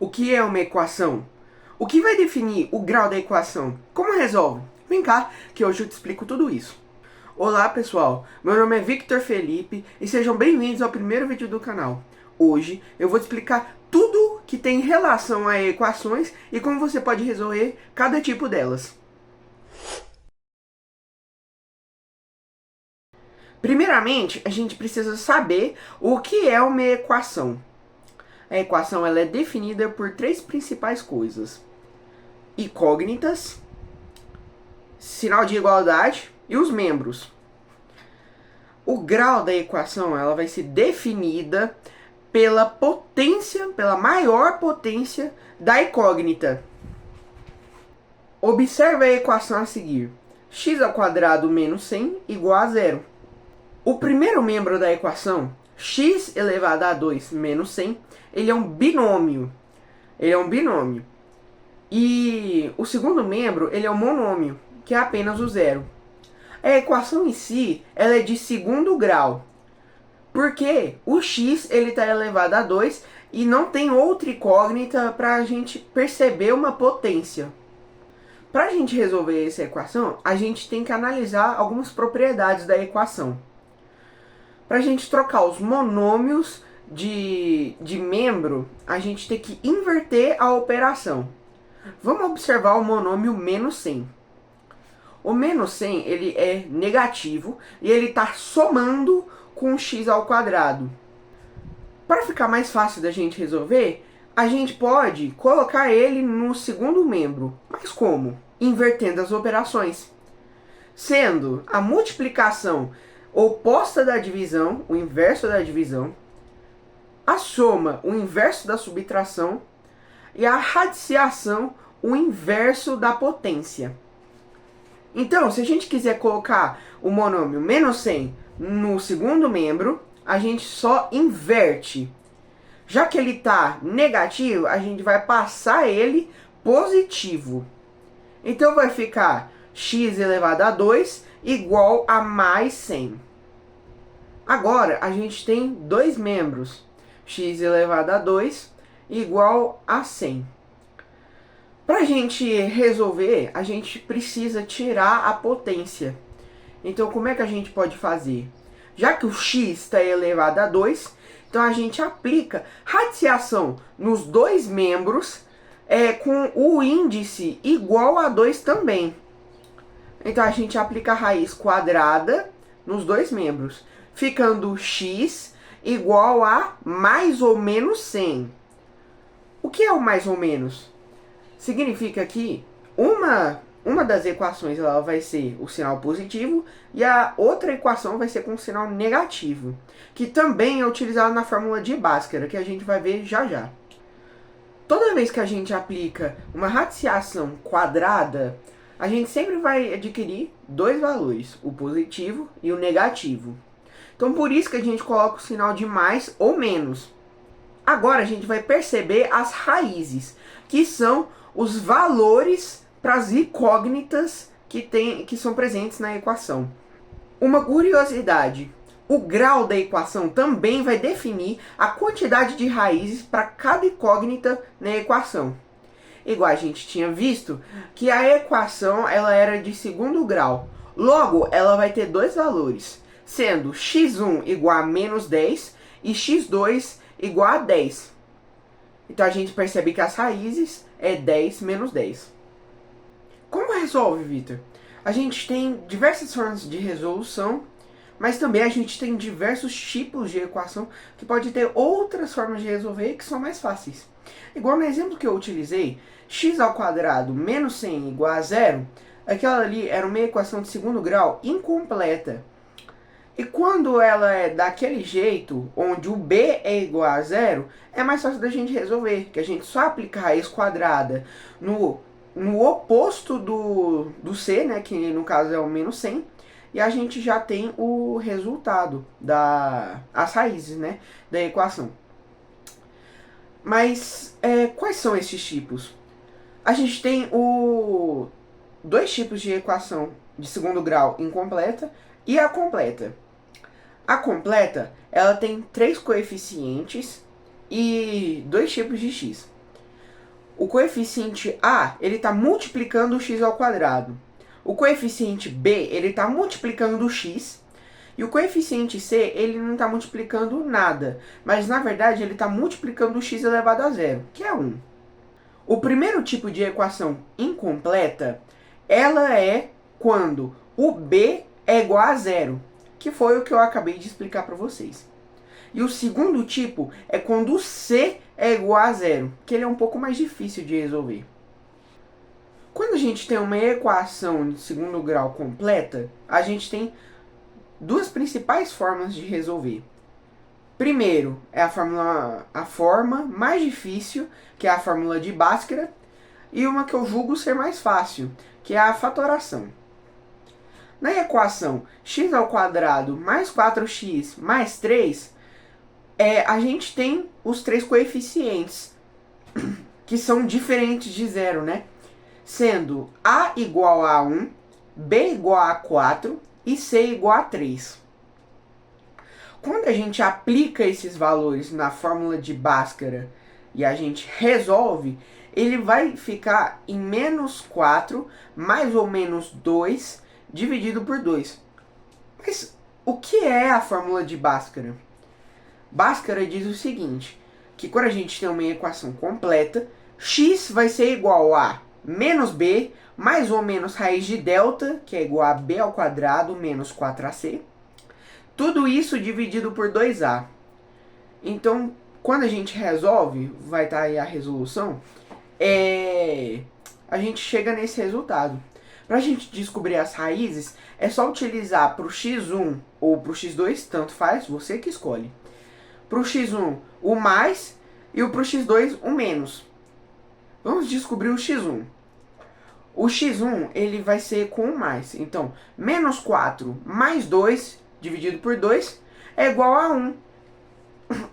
O que é uma equação? O que vai definir o grau da equação? Como resolve? Vem cá, que hoje eu te explico tudo isso. Olá pessoal, meu nome é Victor Felipe e sejam bem-vindos ao primeiro vídeo do canal. Hoje eu vou te explicar tudo que tem relação a equações e como você pode resolver cada tipo delas. Primeiramente, a gente precisa saber o que é uma equação. A equação ela é definida por três principais coisas: incógnitas, sinal de igualdade e os membros. O grau da equação ela vai ser definida pela potência, pela maior potência da incógnita. Observe a equação a seguir: x² menos 100 igual a zero. O primeiro membro da equação, x elevado a 2 menos 100, ele é um binômio. E o segundo membro, ele é um monômio, que é apenas o zero. A equação em si, ela é de segundo grau, porque o x está elevado a 2 e não tem outra incógnita para a gente perceber uma potência. Para a gente resolver essa equação, a gente tem que analisar algumas propriedades da equação. Para a gente trocar os monômios de membro, a gente tem que inverter a operação. Vamos observar o monômio menos 100. O menos 100 ele é negativo e ele está somando com x². Para ficar mais fácil da gente resolver, a gente pode colocar ele no segundo membro. Mas como? Invertendo as operações. Sendo a multiplicação oposta da divisão, o inverso da divisão, a soma, o inverso da subtração, e a radiciação, o inverso da potência. Então, se a gente quiser colocar o monômio menos 100 no segundo membro, a gente só inverte. Já que ele está negativo, a gente vai passar ele positivo. Então vai ficar x elevado a 2 igual a mais 100. Agora a gente tem dois membros, x elevado a 2 igual a 100. Para a gente resolver, a gente precisa tirar a potência. Então como é que a gente pode fazer? Já que o x está elevado a 2, então a gente aplica radiciação nos dois membros com o índice igual a 2 também. Então a gente aplica a raiz quadrada nos dois membros, ficando x igual a mais ou menos 100. O que é o mais ou menos? Significa que uma das equações ela vai ser o sinal positivo e a outra equação vai ser com o sinal negativo, que também é utilizado na fórmula de Bhaskara, que a gente vai ver já já. Toda vez que a gente aplica uma radiciação quadrada, a gente sempre vai adquirir dois valores, o positivo e o negativo. Então por isso que a gente coloca o sinal de mais ou menos. Agora a gente vai perceber as raízes, que são os valores para as incógnitas que são presentes na equação. Uma curiosidade: o grau da equação também vai definir a quantidade de raízes para cada incógnita na equação. Igual a gente tinha visto que a equação ela era de segundo grau. Logo, ela vai ter dois valores, sendo x1 igual a menos 10 e x2 igual a 10. Então a gente percebe que as raízes é 10 menos 10. Como resolve, Victor? A gente tem diversas formas de resolução, mas também a gente tem diversos tipos de equação que pode ter outras formas de resolver que são mais fáceis. Igual no exemplo que eu utilizei, x² menos 100 igual a zero, aquela ali era uma equação de segundo grau incompleta. E quando ela é daquele jeito, onde o b é igual a zero, é mais fácil da gente resolver, que a gente só aplica a raiz quadrada no oposto do c, né, que no caso é o menos 100, e a gente já tem o resultado, as raízes, né, da equação. Mas quais são esses tipos? A gente tem dois tipos de equação de segundo grau incompleta e a completa. A completa, ela tem três coeficientes e dois tipos de x. o coeficiente A ele está multiplicando o x ao quadrado. O coeficiente B ele está multiplicando o x. E o coeficiente C ele não está multiplicando nada. Mas na verdade ele está multiplicando o x elevado a zero, que é 1. O primeiro tipo de equação incompleta, ela é quando o B é igual a zero, que foi o que eu acabei de explicar para vocês. E o segundo tipo é quando o C é igual a zero, que ele é um pouco mais difícil de resolver. Quando a gente tem uma equação de segundo grau completa, a gente tem duas principais formas de resolver. Primeiro é a forma mais difícil, que é a fórmula de Bhaskara, e uma que eu julgo ser mais fácil, que é a fatoração. Na equação x ao quadrado mais 4x mais 3, a gente tem os três coeficientes, que são diferentes de zero, né? Sendo a igual a 1, b igual a 4 e c igual a 3. Quando a gente aplica esses valores na fórmula de Bhaskara e a gente resolve, ele vai ficar em menos 4 mais ou menos 2 dividido por 2. Mas o que é a fórmula de Bhaskara? Bhaskara diz o seguinte, que quando a gente tem uma equação completa, x vai ser igual a menos b mais ou menos raiz de delta, que é igual a b ao quadrado menos 4ac. Tudo isso dividido por 2a. Então, quando a gente resolve, vai estar aí a resolução, a gente chega nesse resultado. Para a gente descobrir as raízes, é só utilizar para o x1 ou para o x2, tanto faz, você que escolhe. Para o x1 o mais e para o x2 o menos. Vamos descobrir o x1. O x1 ele vai ser com o mais. Então, menos 4 mais 2 dividido por 2 é igual a 1.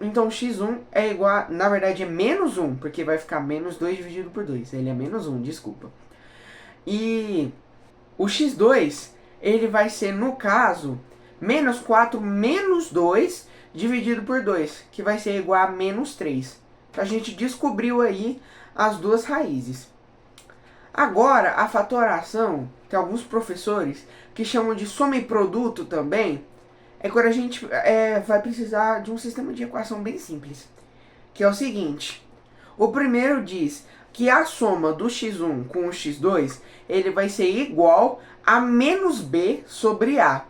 Então, x1 é igual a, na verdade, é menos 1, porque vai ficar menos 2 dividido por 2. Ele é menos 1, desculpa. E o x2, ele vai ser, no caso, menos 4 menos 2 dividido por 2, que vai ser igual a menos 3. A gente descobriu aí as duas raízes. Agora, a fatoração, tem alguns professores que chamam de soma e produto também, é quando a gente vai precisar de um sistema de equação bem simples, que é o seguinte. O primeiro diz que a soma do x1 com o x2, ele vai ser igual a menos b sobre a.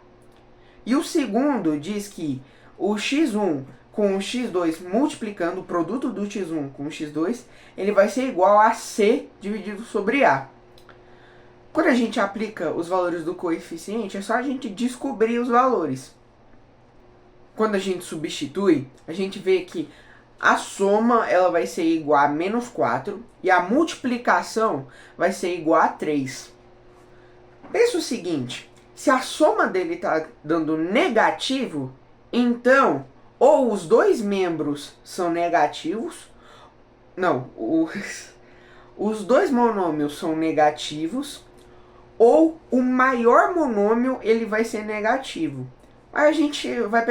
E o segundo diz que o x1 com o x2 multiplicando o produto do x1 com o x2, ele vai ser igual a c dividido sobre a. Quando a gente aplica os valores do coeficiente, é só a gente descobrir os valores. Quando a gente substitui, a gente vê que a soma ela vai ser igual a menos 4 e a multiplicação vai ser igual a 3. Pensa o seguinte, se a soma dele está dando negativo, então ou os dois membros são negativos, não, os dois monômios são negativos, ou o maior monômio ele vai ser negativo. Aí a gente vai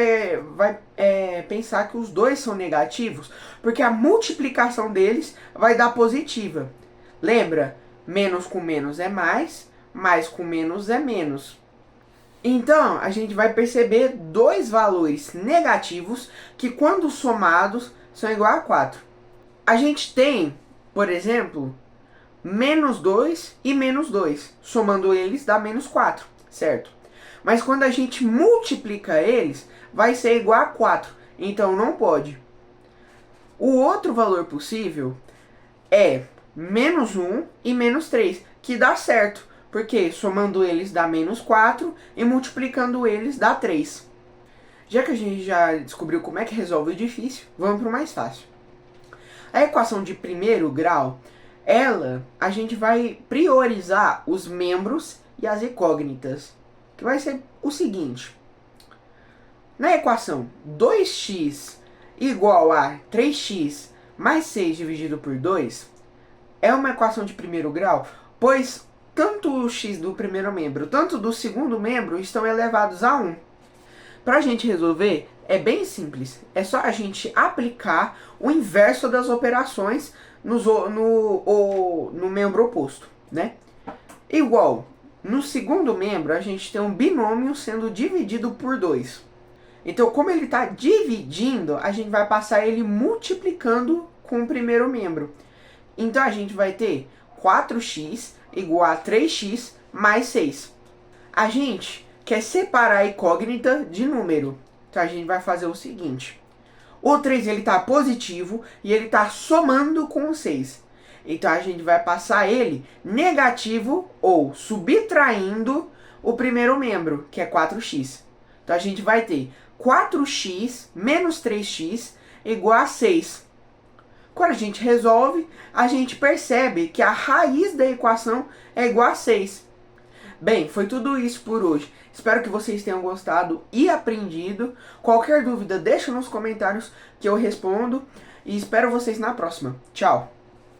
pensar que os dois são negativos, porque a multiplicação deles vai dar positiva. Lembra? Menos com menos é mais com menos é menos. Então, a gente vai perceber dois valores negativos que, quando somados, são igual a 4. A gente tem, por exemplo, menos 2 e menos 2. Somando eles dá menos 4, certo? Mas quando a gente multiplica eles, vai ser igual a 4. Então não pode. O outro valor possível é menos 1 e menos 3, que dá certo. Porque somando eles dá menos 4 e multiplicando eles dá 3. Já que a gente já descobriu como é que resolve o difícil, vamos para o mais fácil. A equação de primeiro grau, a gente vai priorizar os membros e as incógnitas, que vai ser o seguinte. Na equação 2x igual a 3x mais 6 dividido por 2, é uma equação de primeiro grau, pois tanto o x do primeiro membro, tanto do segundo membro estão elevados a 1. Para a gente resolver, É bem simples. É só a gente aplicar o inverso das operações no membro oposto, né? Igual, no segundo membro, a gente tem um binômio sendo dividido por 2. Então, como ele está dividindo, a gente vai passar ele multiplicando com o primeiro membro. Então, a gente vai ter 4x igual a 3x mais 6. A gente quer separar a incógnita de número. Então, a gente vai fazer o seguinte. O 3 ele está positivo e ele está somando com o 6. Então, a gente vai passar ele negativo ou subtraindo o primeiro membro, que é 4x. Então, a gente vai ter 4x menos 3x igual a 6. Quando a gente resolve, a gente percebe que a raiz da equação é igual a 6. Bem, foi tudo isso por hoje. Espero que vocês tenham gostado e aprendido. Qualquer dúvida, deixa nos comentários que eu respondo. E espero vocês na próxima. Tchau!